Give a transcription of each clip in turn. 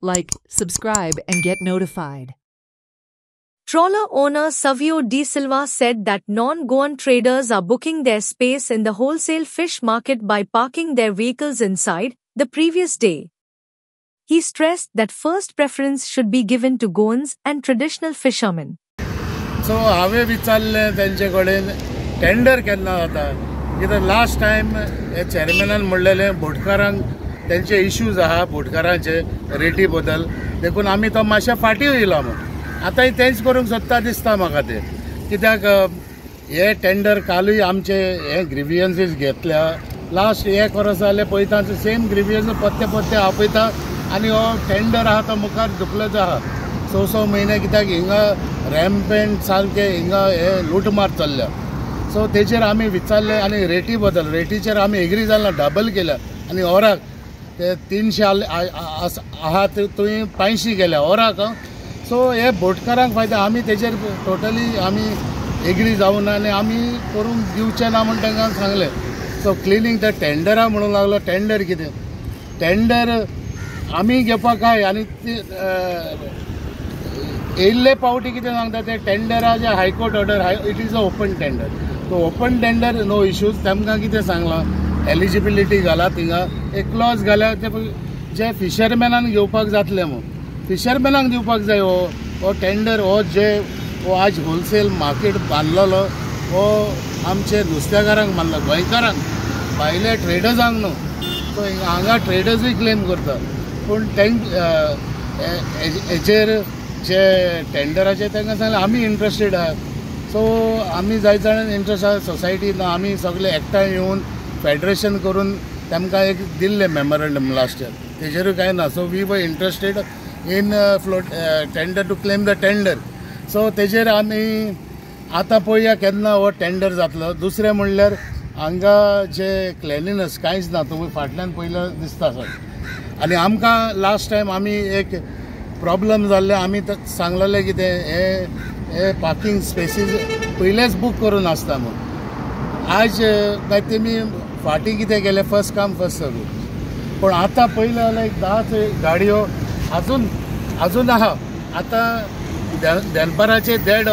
like, subscribe and get notified. Trawler owner Savio De Silva said that non-Goan traders are booking their space in the wholesale fish market by parking their vehicles inside the previous day. He stressed that first preference should be given to Goans and traditional fishermen. So हांवें विचारले तेंचे कडेन tender केन्ना जाता कित्याक last time हे चेअरमॅनान म्हणलेलें बोटकारांक तेंचे issues आहा बोटकारांचे रेटी बद्दल देखून आमी तो मातशें फाटीं उरला म्हूण आतांय तेंच करूंक सोदता दिसता म्हाका ते कित्याक हे टेंडर कालूय आमचे हे ग्रिवियन्सीस घेतल्या लास्ट 1 वर्स जालें पळयता सेम ग्रिवियन्स पत्ते आपयता आनी हो टेंडर आहा तो मुखार धुकलोच आहा 6 म्हयने कित्याक हिंगा रॅम्पेंट सारके हिंगा हे लूटमार चल्ल्या सो तेचेर आमी विचारले आनी रेटी बद्दल रेटीचेर आमी एग्री जाल्ला डबल केल्या आनी ओराक ते 300 आहा थंय 500 केल्या ओराक सो हे बोटकारांक फायदा आमी तेचेर टोटली आमी एग्री जावन आनी आमी करूंक दिवचे ना म्हूण तांकां सांगलें सो क्लिनींग ते टेंडरा म्हणूंक लागलो टेंडर कितें टेंडर आमी घेवपाक काय आनी येयल्ले पावटी कितें सांगता ते टेंडराचे high court order it is a open tender so open tender no issues तांकां कितें सांगलां एलिजिबिलिटी घाला थिंगा एक क्लॉज घाल्या ते जे फिशरमॅनान घेवपाक जातले म्हूण फिशरमॅनाक दिवपाक जाय हो टेंडर हो आज होलसेल मार्केट बांदलेलो हो आमचे नुस्तेकारांक बांदला गोंयकारांक भायल्या ट्रेडर्सांक न्हू सो हांगा ट्रेडर्सूय क्लेम करता पूण हेचेर जे टेंडराचे तांकां सांगलें आमी इंट्रस्टेड आहा सो आमी जाय जाणां इंट्रस्ट आहा सोसायटीन आमी सगळे एकठांय येवन फेडरेशन करून तांकां एक दिल्लें मेमोरंडम लास्ट इयर तेजेरूय कांय ना so we were interested in tender to claim the tender so तेजेर आमी आतां पळोवया केन्ना हो टेंडर जातलो दुसरें म्हणल्यार हांगा जे क्लेनिनस कांयच ना तुमी फाटल्यान पयल्यार दिसता सर आनी आमकां लास्ट टायम आमी एक प्रॉब्लम जाल्ले आमी सांगलेलें कितें हे पार्किंग स्पेसीस पयलेच बूक करून आसता म्हूण आज काय तेमी फाटीं कितें केलें फर्स्ट कम फर्स्ट सर्वीस पूण आतां पयलें जाल्यार एक 10 गाडयो आजून आहा आतां दनपाराचे 1.5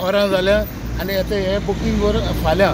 वरां जाल्या आनी आतां हे बुकींग फाल्यां